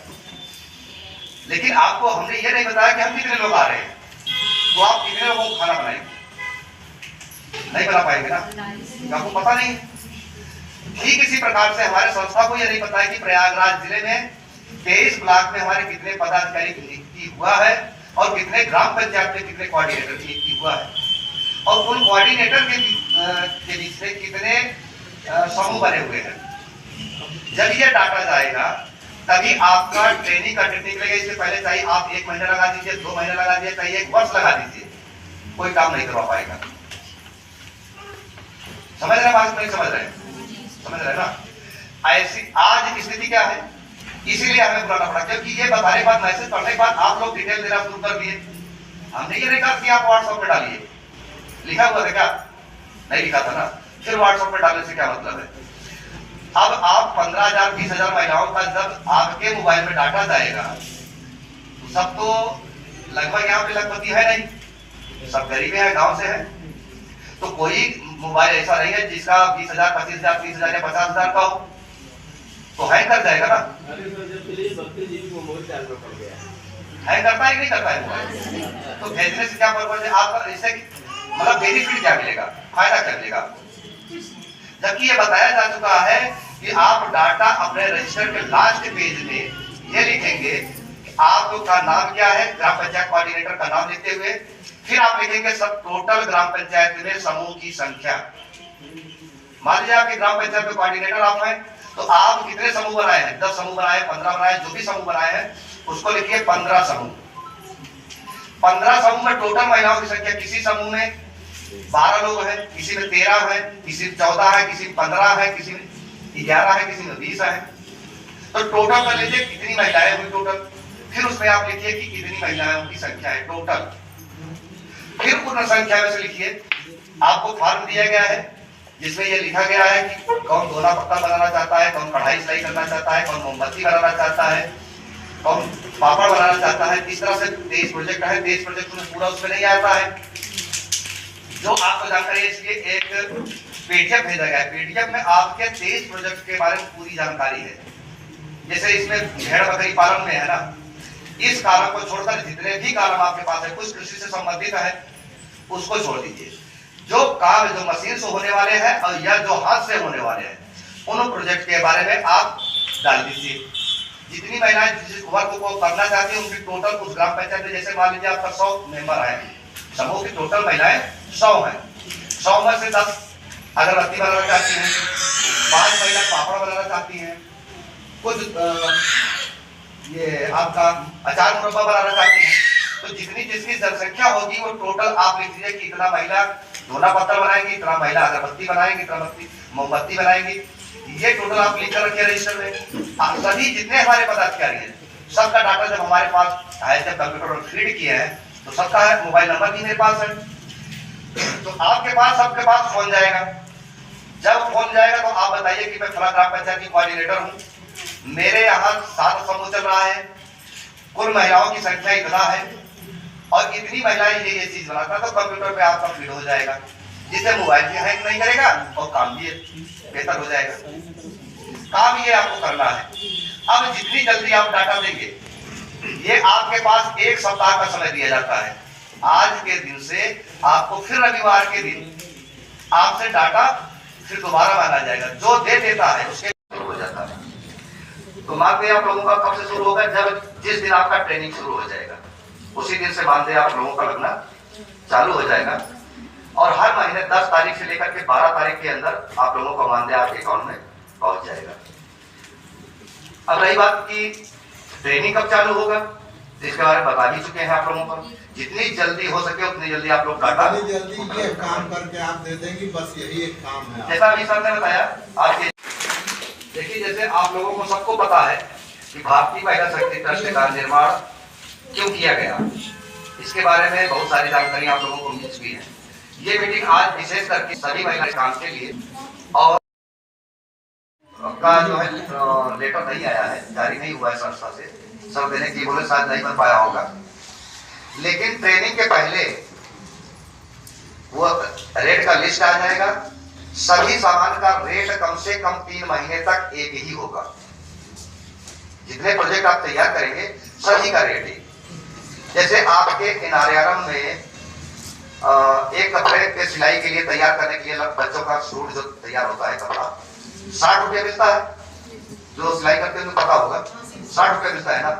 लेकिन आपको हमने ये नहीं बताया कि हम कितने लोग आ रहे हैं, तो आप कितने लोगों को खाना बनाएंगे? नहीं बना पाएंगे ना, आपको पता नहीं। ठीक इसी प्रकार से हमारे संस्था को यह नहीं पता है कि प्रयागराज जिले में 23 ब्लॉक में हमारे कितने पदाधिकारी की नियुक्ति हुआ है और कितने ग्राम पंचायत में कितने कोऑर्डिनेटर की नियुक्ति हुआ है, और उन कोऑर्डिनेटर के बीच में कितने समूह बने हुए हैं। जब ये डाटा जाएगा तभी आपका ट्रेनिंग का डेट निकलेगा। इससे पहले चाहिए आप 1 महीना लगा दीजिए, 2 महीने लगा दीजिए, चाहिए 1 वर्ष लगा दीजिए, कोई काम नहीं करवा पाएगा। समझ रहे बात? नहीं समझ रहे? समझ रहे ना? ऐसी आज स्थिति क्या है, इसीलिए हमें बुलाना पड़ा, क्योंकि ये बताने के बाद, मैसेज पढ़ने के बाद आप लोग डिटेल देना शुरू कर दिए। हमने ये नहीं कहा कि आप व्हाट्सएप पे डालिए, लिखा हुआ था क्या? नहीं लिखा था ना, फिर व्हाट्सएप पे डालने से क्या मतलब है? अब आप 15,000 20,000 महिलाओं का जब आपके मोबाइल में डाटा जाएगा, तो सब तो लगभग यहाँ पे लखपति है नहीं, सब गरीब है, गांव से है, तो कोई मोबाइल ऐसा नहीं है जिसका 20,000 25,000 30,000 या 50,000 का हो, तो हैक कर जाएगा ना। हैंग करता है कि नहीं करता है मोबाइल? तो भेजने से क्या पर्पज है आपका, इससे मतलब बेनिफिट क्या मिलेगा, फायदा क्या मिलेगा आपको? जबकि ये बताया जा चुका है कि आप डाटा अपने रजिस्टर के लास्ट पेज में ये लिखेंगे कि आपका नाम क्या है, ग्राम पंचायत कोऑर्डिनेटर का नाम लिखते हुए फिर आप लिखेंगे सब टोटल ग्राम पंचायत में समूह की संख्या। मान लीजिए आपके ग्राम पंचायत में कोऑर्डिनेटर आप हैं, तो आप कितने समूह बनाए हैं, 10 समूह बनाए, 15 बनाए, जो भी समूह बनाए हैं उसको लिखिए 15 समूह। 15 समूह में टोटल महिलाओं की संख्या, किसी समूह में 12 लोग हैं, किसी में 13 है, किसी में 14 है, किसी में 15 है, किसी में 11 है, किसी में 20 है। तो टोटल कर लीजिए कितनी महिलाएं हुई टोटल, फिर उसमें आप लिखिए कि कितनी महिलाओं की संख्या है टोटल, फिर पूर्ण संख्या में से लिखिए। आपको फॉर्म दिया गया है जिसमें ये लिखा गया है कि कौन दोना पत्ता बनाना चाहता है, कौन कढ़ाई सिलाई करना चाहता है, कौन मोमबत्ती बनाना चाहता है, कौन पापड़ बनाना चाहता है। इस तरह से 23 प्रोजेक्ट है, 23 प्रोजेक्ट में पूरा उसमें नहीं आता है जो आपको जानकारी है, इसलिए एक पीडीएफ भेजा गया है। पीडीएफ में आपके 23 प्रोजेक्ट के बारे में पूरी जानकारी है। जैसे इसमें भेड़ बकरी पालन में है ना, इस कॉलम को छोड़कर जितने भी कॉलम आपके पास है कुछ कृषि से संबंधित है उसको छोड़ दीजिए। जो काम जो मशीन से होने वाले हैं और या जो हाथ से होने वाले हैं उन प्रोजेक्ट के बारे में आप डाल दीजिए। जितनी महिलाएं जिस वर्क को करना चाहती हैं उनकी टोटल उस ग्राम पंचायत में, जैसे मान लीजिए आपका 100 मेंबर आए, समूह की टोटल महिलाएं 100 हैं, 100 में से 10 अगरबत्ती बनाना चाहती हैं, 5 महिला पापड़ बनाना चाहती हैं, कुछ ये आपका अचार मुरब्बा बनाना चाहती हैं। तो जितनी जिसकी जनसंख्या होगी वो टोटल आप लिख दीजिए कि इतना महिला दोना पत्थर बनाएंगी, इतना महिला अगरबत्ती बनाएंगी, इतना मोमबत्ती बनाएंगी। ये टोटल आप लिख कर रखिए रजिस्टर में। सभी जितने हमारे पदाधिकारी हैं सबका डाटा जब हमारे पास है, जब कंप्यूटर पर फीड किए हैं तो सबका है, मोबाइल नंबर भी मेरे पास है। तो आपके पास सबके पास फोन जाएगा। जब फोन जाएगा तो आप बताइए कि मैं फला ग्राम पंचायत की कोऑर्डिनेटर हूँ, मेरे यहाँ 7 समूह चल रहा है, कुल महिलाओं की संख्या इतना है और इतनी महिलाएं ये चीज बनाता, तो कंप्यूटर पे आपका फीड हो जाएगा, जिससे मोबाइल भी हैंग नहीं करेगा और काम भी बेहतर हो जाएगा। काम ये आपको करना है। अब जितनी जल्दी आप डाटा देंगे, ये आपके पास 1 सप्ताह का समय दिया जाता है। आज के दिन से आपको फिर रविवार के दिन आपसे डाटा फिर दोबारा मांगा जाएगा। जो दे देता है उसके हो जाता है। तो मानदेय आप लोगों का कब से शुरू होगा, जब जिस दिन आपका ट्रेनिंग शुरू हो जाएगा उसी दिन से मानदेय आप लोगों का लगना चालू हो जाएगा। और हर महीने 10 तारीख से लेकर के 12 तारीख के अंदर आप लोगों का मानदेय आपके अकाउंट में पहुंच जाएगा। अब रही बात की ट्रेनिंग कब चालू होगा, जिसके बारे में बता भी चुके हैं आप लोगों को। जितनी जल्दी हो सके उतनी जल्दी आप लोग डाटा जल्दी ये काम करके आप दे देंगे, बस यही एक काम है। जैसा अभी सर ने बताया आपके, देखिए जैसे आप लोगों को सबको पता है कि भारतीय महिला शक्ति ट्रस्ट का निर्माण क्यों किया गया, इसके बारे में बहुत सारी जानकारी आप लोगों को मिल चुकी है। ये मीटिंग आज विशेष करके सभी महिला काम के लिए, और का जो है लेटर नहीं आया है, जारी नहीं हुआ है संस्था से, सब देने की बोले शायद नहीं बन पाया होगा। लेकिन ट्रेनिंग के पहले वो रेट का लिस्ट आ जाएगा। सभी सामान का रेट कम से कम 3 महीने तक एक ही होगा। जितने प्रोजेक्ट आप तैयार करेंगे सभी का रेट एक। जैसे आपके NRRM में एक कपड़े के सिलाई के लिए तैयार करने के लिए बच्चों का सूट जो तैयार होता है कपड़ा 60 रुपया मिलता है, जो सिलाई करते हैं पता होगा 60 रुपया मिलता है ना।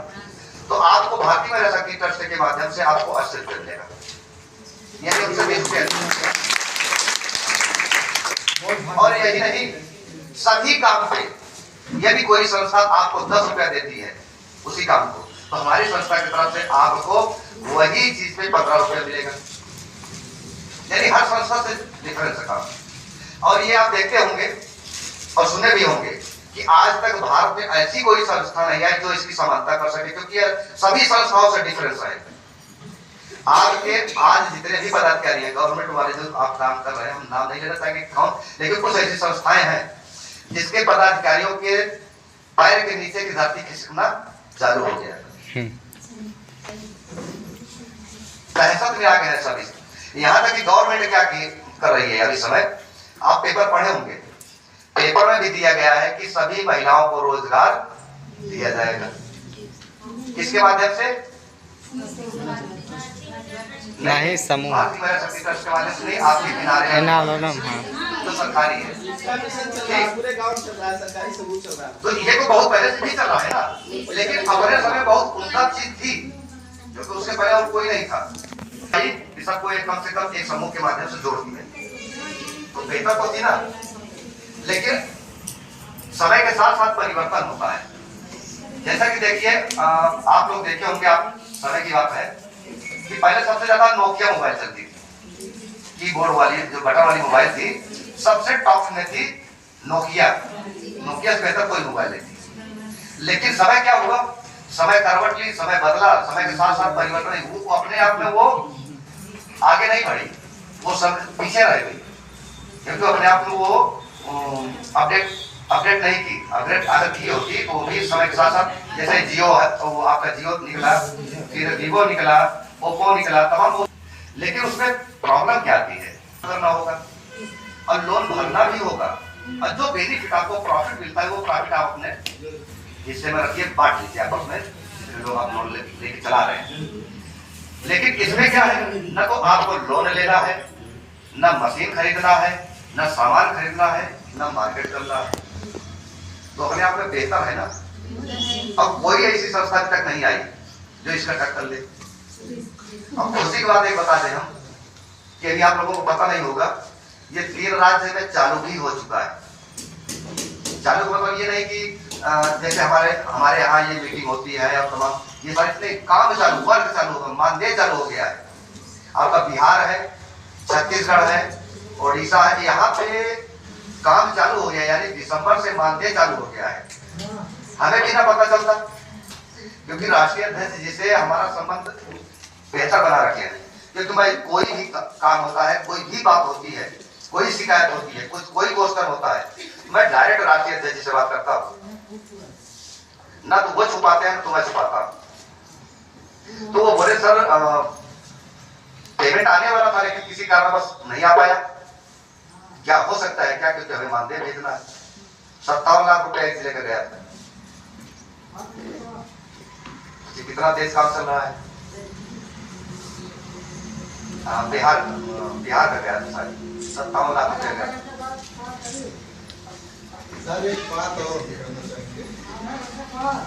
तो आपको भारतीय महिला शक्ति ट्रस्ट के माध्यम से आपको 80 रुपये मिलेगा, यानी उनसे 20 रुपये। और यही नहीं, सभी काम पे यदि कोई संस्था आपको 10 रुपया देती है उसी काम को, तो हमारी संस्था की तरफ से आपको वही चीज पे 15 रुपया मिलेगा। यानी हर संस्था से डिफरेंस काम। और ये आप देखते होंगे और सुने भी होंगे कि आज तक भारत में ऐसी कोई संस्था नहीं है जो इसकी समानता कर सके, क्योंकि सभी संस्थाओं से डिफरेंस है। आज जितने भी पदाधिकारी हैं गवर्नमेंट वाले जो आप काम कर रहे हैं, हम नाम नहीं लेना चाहेंगे कौन, लेकिन कुछ ऐसी संस्थाएं हैं जिसके पदाधिकारियों के पैर के नीचे की धरती खिसकना चालू हो गया है, दहशत में आ गए हैं सभी। यहाँ तक कि गवर्नमेंट क्या कर रही है अभी समय, आप पेपर पढ़े होंगे, पेपर में भी दिया गया है कि सभी महिलाओं को रोजगार दिया जाएगा। किसके माध्यम से? नहीं समूह भारतीय महिला शक्ति ट्रस्ट के माध्यम से नहीं, आपके किनारे जो सरकारी है, पूरे गांव में चल रहा है, सरकारी सबूत चल रहा है। तो ये तो बहुत पहले से भी चल रहा है ना, लेकिन अपने समय बहुत उम्दा चीज थी क्योंकि उससे पहले और कोई नहीं था। सबको कम से कम एक समूह के माध्यम से जोड़ दिए तो बेहतर होती ना, लेकिन समय के साथ साथ परिवर्तन होता है। जैसा कि देखिए आप लोग देखे होंगे, आप समय की बात है कि पहले सबसे ज्यादा नोकिया मोबाइल चलती थी, कीबोर्ड वाली जो बटन वाली मोबाइल थी सबसे टॉप में थी नोकिया से बेहतर कोई मोबाइल नहीं थी। लेकिन समय क्या हुआ, समय करवट ली, समय बदला, समय के साथ साथ परिवर्तन हुआ, वो अपने आप में वो आगे नहीं बढ़ी, वो सब पीछे रह गई क्योंकि अपने आप में वो अपडेट नहीं की। अपडेट अगर की होती तो वो भी समय के साथ साथ, जैसे जियो है तो वो आपका जियो निकला, फिर वीवो निकला, ओप्पो निकला, तमाम। लेकिन उसमें प्रॉब्लम क्या आती है, करना होगा और लोन भरना भी होगा, और जो बेनिफिट आपको प्रॉफिट मिलता है वो प्रॉफिट आप अपने हिस्से में रखिए, बांट लीजिए आपस में, जो आप लोन लेके चला रहे हैं। लेकिन इसमें क्या है, न तो आपको लोन लेना है, न मशीन खरीदना है, न सामान खरीदना है, न मार्केट करना है, तो अपने आप में बेहतर है ना। अब कोई ऐसी संस्था तक नहीं आई जो इसका टक्कर ले। अब खुशी की बात एक बता दें हम कि अभी आप लोगों को पता नहीं होगा, ये 3 राज्य में चालू भी हो चुका है। चालू मतलब ये नहीं कि जैसे हमारे यहाँ ये मीटिंग होती है और तमाम ये सारे इतने काम चालू, वर्क चालू हो, मानदेय चालू हो गया है। आपका बिहार है, छत्तीसगढ़ है, उड़ीसा है, यहाँ पे काम चालू हो गया, यानी दिसंबर से मानदेय चालू हो गया है। हमें भी ना पता चलता क्योंकि राष्ट्रीय अध्यक्ष जी से हमारा संबंध बेहतर बना रखे हैं, क्योंकि भाई कोई भी काम होता है, कोई भी बात होती है, कोई शिकायत होती है, कोई क्वेश्चन होता है, मैं डायरेक्ट राष्ट्रीय अध्यक्ष जी से बात करता हूँ, ना तो वो छुपाते हैं तो मैं छुपाता हूँ। तो वो बोले सर पेमेंट आने वाला था लेकिन किसी कारणवश नहीं आ पाया। क्या हो सकता है क्या, क्योंकि हमें मानदेय भेजना है। 57 लाख रुपए एक लेकर गया था। कितना देश काम चल रहा है, बिहार का गया था, 57 लाख रुपए गया। सर एक बात और कहना चाहेंगे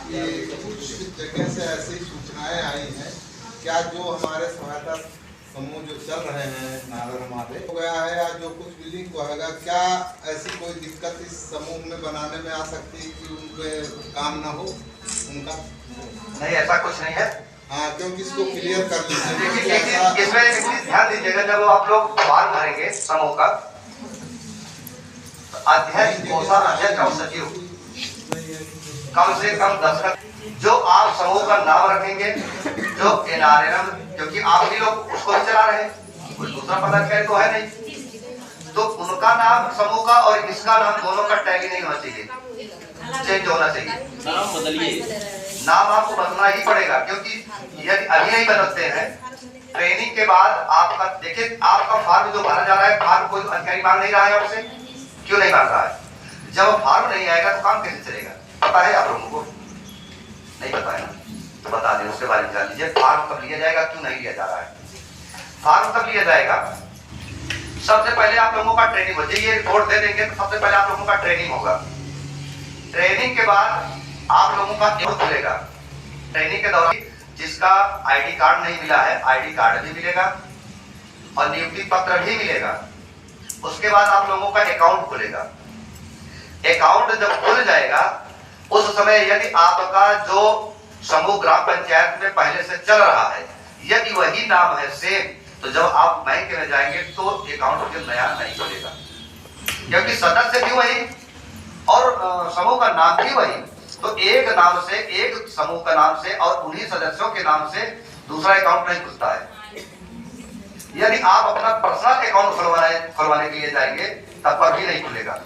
कि कुछ जगह से ऐसी सूचनाएं आई हैं, क्या जो हमारे सहायता समूह जो चल रहे हैं नागर हमारे हो गया है या जो कुछ बिलिंग को होगा, क्या ऐसी कोई दिक्कत इस समूह में बनाने में आ सकती है कि उनके काम ना हो उनका? नहीं, ऐसा कुछ नहीं है। हाँ, क्योंकि इसको क्लियर कर लीजिए। लेकिन इसमें एक चीज ध्यान दीजिएगा, जब आप लोग फॉर्म भरेंगे समूह का, अध्यक्ष, कोषाध्यक्ष और सचिव कम से कम 10 जो आप समूह का नाम रखेंगे, जो NRM, क्योंकि आप भी लोग उसको ही चला रहे हैं, कोई दूसरा पदाधिकारी तो है नहीं, तो उनका नाम समूह का और इसका नाम दोनों का टैग ही नहीं होना चाहिए, चेंज होना चाहिए। नाम बदलिए, नाम आपको बदलना ही पड़ेगा, क्योंकि यदि अभी नहीं बदलते हैं, ट्रेनिंग के बाद आपका देखिए, आपका फॉर्म जो भरा जा रहा है, फॉर्म कोई अधिकारी मांग नहीं रहा है आपसे, क्यों नहीं मांग रहा है? जब फॉर्म नहीं आएगा तो काम कैसे चलेगा? पता है आप लोगों को? नहीं पता है ना, तो बता दें, उसके बारे में जान लीजिए। फॉर्म कब लिया जाएगा, क्यों नहीं लिया जा रहा है? फॉर्म तब लिया जाएगा, सबसे पहले आप लोगों का ट्रेनिंग हो जाए, ये रिपोर्ट दे देंगे तो सबसे पहले आप लोगों का ट्रेनिंग होगा। ट्रेनिंग के बाद आप लोगों का नियुक्त खुलेगा। ट्रेनिंग के दौरान जिसका आईडी कार्ड नहीं मिला है, आईडी कार्ड भी मिलेगा और नियुक्ति पत्र भी मिलेगा। उसके बाद आप लोगों का अकाउंट खुलेगा। अकाउंट जब खुल जाएगा, उस समय यदि आपका जो समूह ग्राम पंचायत में पहले से चल रहा है, यदि वही नाम है सेम, तो जब आप बैंक में जाएंगे तो अकाउंट जो नया नहीं खुलेगा, क्योंकि सदस्य भी वही और समूह का नाम भी वही। तो एक नाम से, एक समूह का नाम से और उन्हीं सदस्यों के नाम से दूसरा अकाउंट नहीं खुलता है। यदि आप अपना पर्सनल अकाउंट खुलवाने के लिए जाएंगे, तब पर भी नहीं खुलेगा।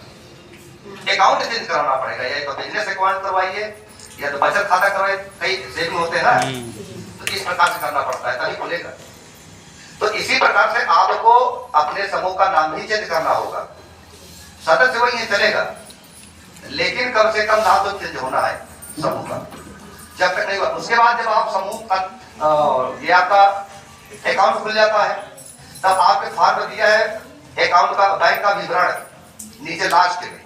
अकाउंट चेंज कराना पड़ेगा, या तो बिजनेस अकाउंट करवाइए या तो बचत खाता करवाइए, कई सेविंग होते हैं ना, तो इस प्रकार से करना पड़ता है तभी खुलेगा। तो इसी प्रकार से आपको अपने समूह का नाम भी चेंज करना होगा। सदस्य वही चलेगा, लेकिन कम से कम नाम तो चेंज होना है समूह का। जब तक नहीं हुआ उसके बाद जब आप समूह का ये आपका अकाउंट खुल जाता है, तब आपके फॉर्म में दिया है अकाउंट का बैंक का विवरण नीचे लास्ट में,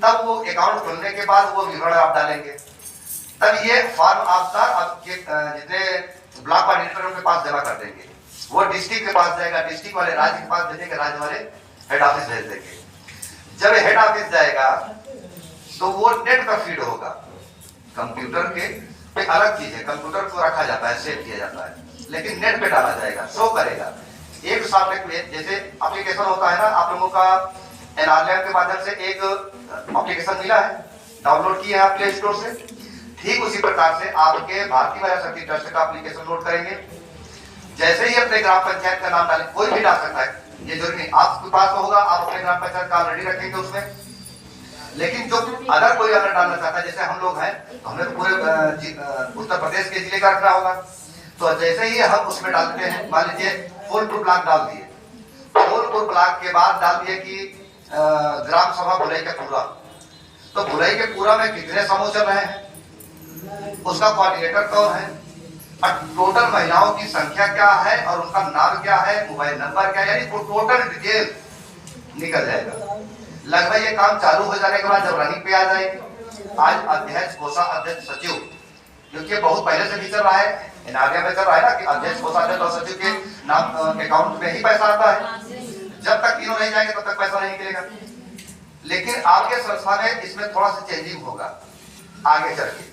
तब वो अकाउंट खुलने के बाद वो विवरण आप डालेंगे, तब ये फॉर्म आपका आपके जितने ब्लॉक कोऑर्डिनेटरों के पास जमा कर देंगे, वो डिस्ट्रिक्ट के पास जाएगा, डिस्ट्रिक्ट वाले राज्य के पास भेजेंगे, राज्य वाले हेड ऑफिस भेज देंगे। जब हेड ऑफिस जाएगा तो वो नेट पर फीड होगा, कंप्यूटर के एक अलग चीज है, कंप्यूटर को रखा जाता है, सेव किया जाता है, लेकिन नेट पे डाला जाएगा, शो करेगा। एक सामने में जैसे एप्लीकेशन होता है ना, आप लोगों का एनआरएलएम के माध्यम से एक एप्लीकेशन मिला है, डाउनलोड किया है आप प्ले स्टोर से, ठीक उसी प्रकार से आपके भारतीय महिला शक्ति ट्रस्ट का एप्लीकेशन लोड करेंगे। जैसे ही अपने ग्राम पंचायत का नाम डालें, कोई भी डाल सकता है, ये जरूरी नहीं आपके पास तो होगा, आप अपने ग्राम पंचायत का ऑलरेडी रखेंगे उसमें, लेकिन जो अगर कोई अगर डालना चाहता है, जैसे हम लोग हैं तो हमें तो पूरे उत्तर प्रदेश के जिले का रखना होगा, तो जैसे ही हम उसमें डालते हैं, मान लीजिए फूलपुर ब्लॉक डाल दिए, फूलपुर ब्लॉक के बाद डाल दिए कि ग्राम सभा भुलई के पूरा, तो भुलई के पूरा में कितने समूह चल रहे हैं, उसका कोऑर्डिनेटर कौन है, और टोटल महिलाओं की संख्या क्या है और उनका नाम क्या है, मोबाइल नंबर क्या है, यानी टोटल डिटेल निकल जाएगा। लगभग ये काम चालू हो जाने के बाद जब रनिंग पे आ जाएगी, आज अध्यक्ष कोषाध्यक्ष सचिव, क्योंकि बहुत पहले से भी चल रहा है, एनआरएम में चल रहा है ना कि अध्यक्ष कोषाध्यक्ष और सचिव के नाम अकाउंट में ही पैसा आता है, जब तक तीनों नहीं जाएंगे तब तक पैसा नहीं मिलेगा। लेकिन आपके संस्था में इसमें थोड़ा सा चेंजिंग होगा आगे चल के,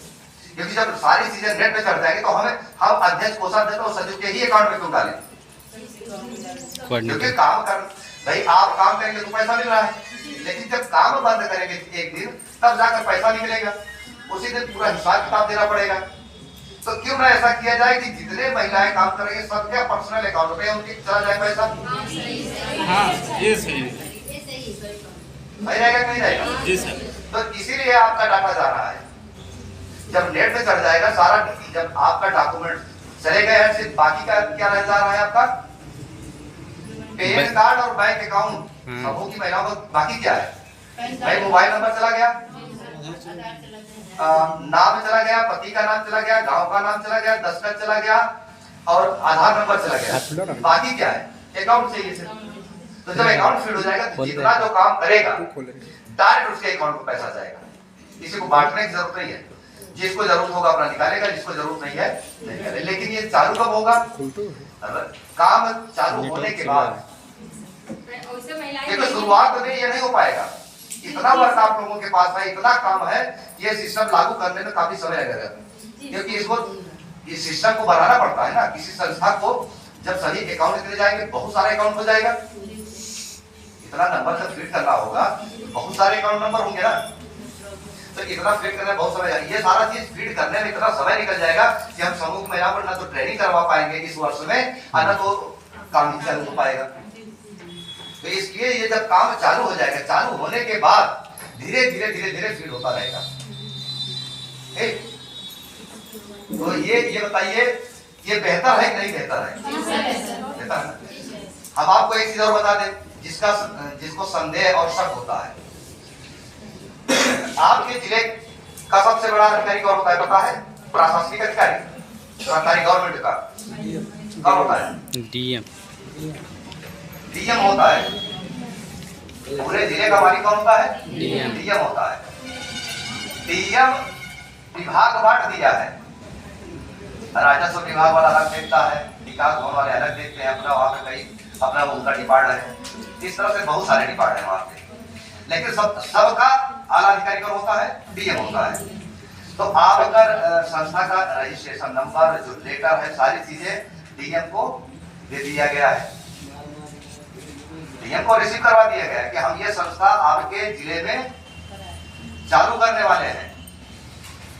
क्योंकि जब सारी चीजें नेट पे चढ़ जाएंगी तो हम अध्यक्ष कोषाध्यक्ष और सचिव के ही अकाउंट में क्यों डालें, क्योंकि काम कर भाई आप काम करेंगे तो पैसा मिल रहा है, लेकिन जब काम बंद करेंगे एक दिन तब जाकर पैसा नहीं मिलेगा, उसी दिन पूरा हिसाब किताब देना पड़ेगा। तो क्यों ना ऐसा किया जाए कि जितने महिलाएं काम करेंगे सबके पर्सनल अकाउंट में उनकी चला जाए पैसा। हाँ ये सही है, नहीं रहेगा कि नहीं रहेगा जी सर। तो इसीलिए आपका डाटा जा रहा है, जब नेट पे चढ़ जाएगा सारा, जब आपका डॉक्यूमेंट चले गए हैं, सिर्फ बाकी का क्या रह जा रहा है, आपका पैन कार्ड और बैंक अकाउंट, समूह की महिलाओं को बाकी क्या है, भाई मोबाइल नंबर चला गया, नाम चला गया, पति का नाम चला गया, गांव का नाम चला गया, दस्तखत चला गया और आधार नंबर चला गया, बाकी क्या है, अकाउंट चाहिए सिर्फ। तो जब अकाउंट फीड हो जाएगा तो जितना जो काम करेगा डायरेक्ट उसके अकाउंट में पैसा जाएगा, किसी को बांटने की जरूरत नहीं है, जिसको जरूरत होगा अपना निकालेगा, जिसको जरूरत नहीं है नहीं निकाले। लेकिन ये चालू कब होगा, काम चालू होने के बाद, क्योंकि शुरुआत में ये नहीं हो पाएगा, इतना वर्क आप लोगों के पास है, इतना काम है, ये सिस्टम लागू करने में काफी समय लगेगा, क्योंकि इसको इस सिस्टम को बढ़ाना पड़ता है ना, किसी संस्था को जब सभी अकाउंट चले जाएंगे बहुत सारे अकाउंट हो जाएगा, इतना नंबर जब फीड करना होगा बहुत सारे अकाउंट नंबर होंगे ना, तो इतना फीड करने में बहुत समय जाएगा। ये सारा चीज फीड करने में इतना समय निकल जाएगा कि हम समूह की महिलाओं को ना तो ट्रेनिंग करवा पाएंगे इस वर्ष में, और ना तो काम ही चालू हो पाएगा। तो इसलिए ये जब काम चालू हो जाएगा, चालू होने के बाद धीरे धीरे धीरे धीरे फीड होता रहेगा। तो ये बताइए, ये बेहतर है कि नहीं बेहतर है? बेहतर है। हम आपको एक चीज और बता दें, जिसको संदेह और शक होता है, आपके जिले का सबसे बड़ा अधिकारी कौन होता है पता है? प्रशासनिक अधिकारी, सरकारी गवर्नमेंट का कौन होता है? डीएम होता है। पूरे जिले का मालिक कौन होता है? डीएम होता है। डीएम विभाग बांट दिया है, राजस्व विभाग वाला अलग देखता है, विकास भवन वाले अलग देखते हैं, अपना वहाँ पे कई अपना उनका डिपार्टमेंट है, इस तरह से बहुत सारे डिपार्टमेंट है वहाँ पे, लेकिन सबका आला अधिकारी कौन होता है? डीएम होता है। तो आप अगर संस्था का रजिस्ट्रेशन नंबर, जो लेटर है, सारी चीजें डीएम को दे दिया गया है, डीएम को रिसीव करवा दिया गया है कि हम ये संस्था आपके जिले में चालू करने वाले हैं,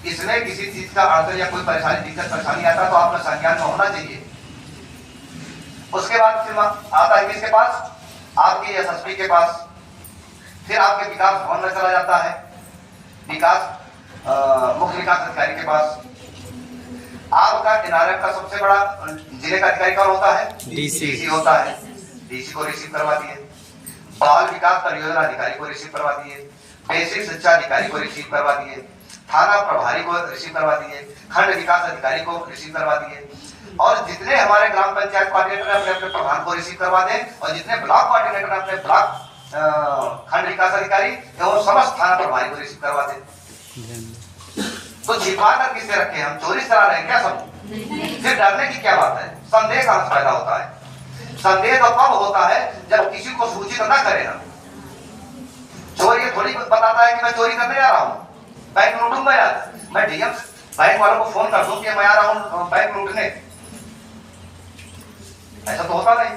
इसमें किसी चीज का अड़चन या कोई परेशानी, दिक्कत परेशानी आता है तो आपका संज्ञान में होना चाहिए। उसके बाद फिर आता है किसके पास? आपके एसएसपी के पास, फिर आपके विकास भवन में चला जाता है, मुख्य विकास अधिकारी के पास। आपका एनआरएम का सबसे बड़ा जिले का अधिकारी कौन होता है? डीसी होता है। डीसी को रिसीव करवा दिए, बाल विकास परियोजना अधिकारी को रिसीव करवा दिए, बेसिक शिक्षा अधिकारी को रिसीव करवा दिए, थाना प्रभारी को रिसीव करवा दिए, खंड विकास अधिकारी को रिसीव करवा दिए, और जितने हमारे ग्राम पंचायत कोऑर्डिनेटर अपने अपने प्रधान को रिसीव करवा दें, और जितने ब्लॉक कोऑर्डिनेटर अपने ब्लॉक खंड विकास अधिकारी एवं समस्त थाना प्रभारी को रिसीव करवा दें। तो छिपा कर किसे रखे, हम चोरी करा रहे हैं क्या सब? फिर डरने की क्या बात है? संदेह कहां से पैदा होता है? संदेह तो कब होता है जब किसी को सूचित न करें हम। चोरी थोड़ी बताता है कि मैं चोरी करने जा रहा हूँ, बैंक लूटूंगा यार, मैं डीएम बैंक वालों को फोन कर दूं कि मैं आ रहा हूँ बैंक लूटने, ऐसा तो होता नहीं।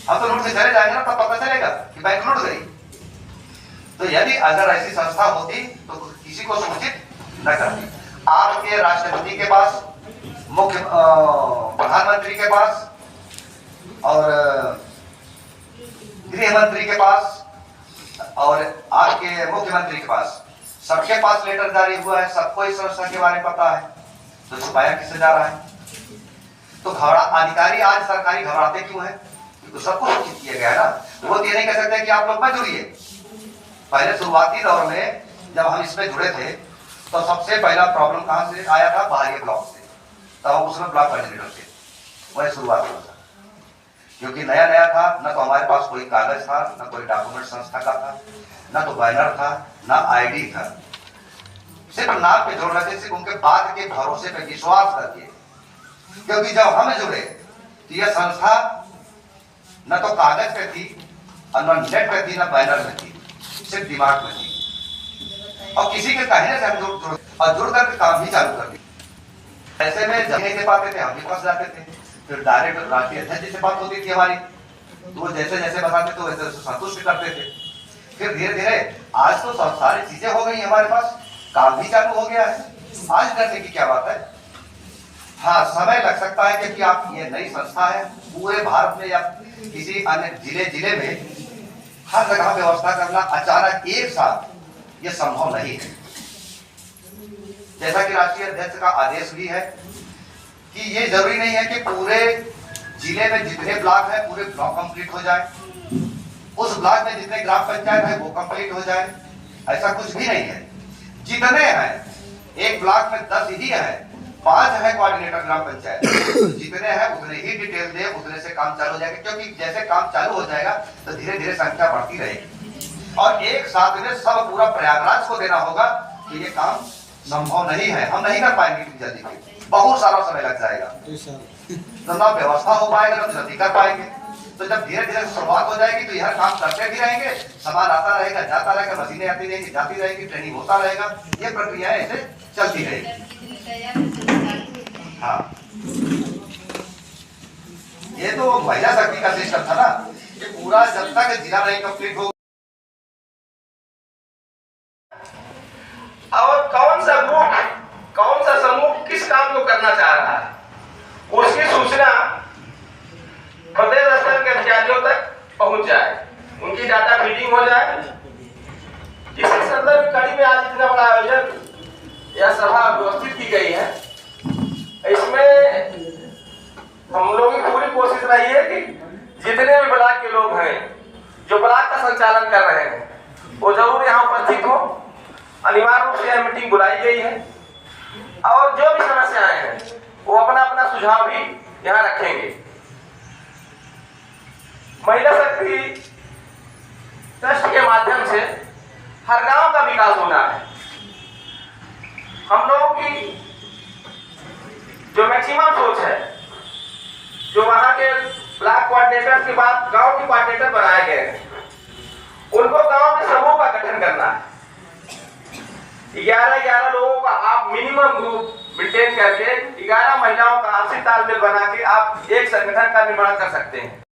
हम तो लूट के चले जाएंगे ना, तब पता चलेगा कि बैंक लूट गई। तो यदि अगर ऐसी संस्था होती तो किसी को सूचित न करती। आपके राष्ट्रपति के पास, मुख्य प्रधानमंत्री के पास और गृह मंत्री के पास और आपके मुख्यमंत्री के पास, सबके पास लेटर जारी हुआ है, सबको इस संस्था के बारे में पता है, तो छुपाया किससे जा रहा है? तो अधिकारी आज सरकारी घबराते क्यों है? तो सबको सूचित किया गया है ना। वो ये नहीं कह सकते कि आप लोग मत जुड़िए। पहले शुरुआती दौर में जब हम इसमें जुड़े थे तो सबसे पहला प्रॉब्लम कहां से आया था? बाहरी ब्लॉक से। तब उसमें ब्लॉक कोऑर्डिनेटर थे, वही शुरुआत हुआ था, क्योंकि नया नया था, न तो हमारे पास कोई कागज था, न कोई डॉक्यूमेंट संस्था का था, न तो बैनर था, न आईडी था, सिर्फ नाम पे जोड़ रहे थे, सिर्फ उनके बात के भरोसे पे विश्वास करके। क्योंकि जब हम जुड़े तो यह संस्था न तो कागज पे थी, और न नेट पे थी, न बैनर में थी, सिर्फ दिमाग में थी। और किसी के कहने से हम जुड़ करके काम भी चालू कर दिया। ऐसे में जब नहीं पाते थे हम भी फंस जाते थे। फिर डायरेक्ट राष्ट्रीय अध्यक्ष से बात होती थी हमारी, तो वो जैसे जैसे बताते थे वैसे वैसे संतुष्ट करते थे। फिर धीरे धीरे आज तो सब सारी चीजें हो गई हमारे पास, काम भी चालू हो गया है, आज डरने की क्या बात है? हाँ, समय लग सकता है क्योंकि आप ये नई संस्था है, पूरे भारत में या किसी अन्य जिले में हर जगह व्यवस्था करना अचानक एक साथ ये संभव नहीं है। जैसा कि राष्ट्रीय अध्यक्ष का आदेश भी है कि ये जरूरी नहीं है कि पूरे जिले में जितने ब्लॉक है पूरे ब्लॉक कंप्लीट हो जाए, उस ब्लॉक में जितने ग्राम पंचायत है वो कंप्लीट हो जाए, ऐसा कुछ भी नहीं है। जितने हैं, एक ब्लॉक में 10 ही है, 5 है कोऑर्डिनेटर ग्राम पंचायत, जितने हैं उतने ही डिटेल दे, उतने से काम चालू हो जाएगा। क्योंकि जैसे काम चालू हो जाएगा तो धीरे धीरे संख्या बढ़ती रहेगी, और एक साथ में सब पूरा प्रयागराज को देना होगा कि ये काम संभव नहीं है, हम नहीं कर पाएंगे जल्दी, बहुत सारा समय लग जाएगा, तो ना व्यवस्था हो पाएगा ना जल्दी कर पाएंगे। तो जब धीरे धीरे शुरुआत हो जाएगी तो यह काम करते भी रहेंगे, सामान आता रहेगा जाता रहेगा, मशीनें आती रहेंगी जाती रहेगी, ट्रेनिंग होता रहेगा, ये प्रक्रियाएं ऐसे चलती रहेगी। हाँ, ये तो महिला शक्ति का सिस्टम था ना, ये पूरा जब तक जिला नहीं कंप्लीट हो। और कौन सा ग्रुप, कौन सा समूह किस काम को करना चाह रहा है, उसकी सूचना प्रदेश स्तर के अधिकारियों तक पहुंच जाए, उनकी डाटा फीडिंग हो जाए। इसी संदर्भ कड़ी में आज इतना बड़ा आयोजन या सभा व्यवस्थित की गई है। इसमें हम लोगों की पूरी कोशिश रही है कि जितने भी ब्लॉक के लोग हैं जो ब्लॉक का संचालन कर रहे हैं वो जरूर यहाँ उपस्थित हो। अनिवार्य रूप से यह मीटिंग बुलाई गई है, और जो भी समस्याएं हैं वो अपना अपना सुझाव भी यहाँ रखेंगे। महिला शक्ति ट्रस्ट के माध्यम से हर गांव का विकास होना है। हम लोगों की जो मैक्सिमम सोच है, जो वहां के ब्लॉक कोऑर्डिनेटर के बाद गांव के कोऑर्डिनेटर बनाए गए हैं, उनको गांव के समूह का गठन करना है। 11 लोगों का आप मिनिमम ग्रुप मेंटेन करके 11 महिलाओं का आपसी तालमेल बना के आप एक संगठन का निर्माण कर सकते हैं।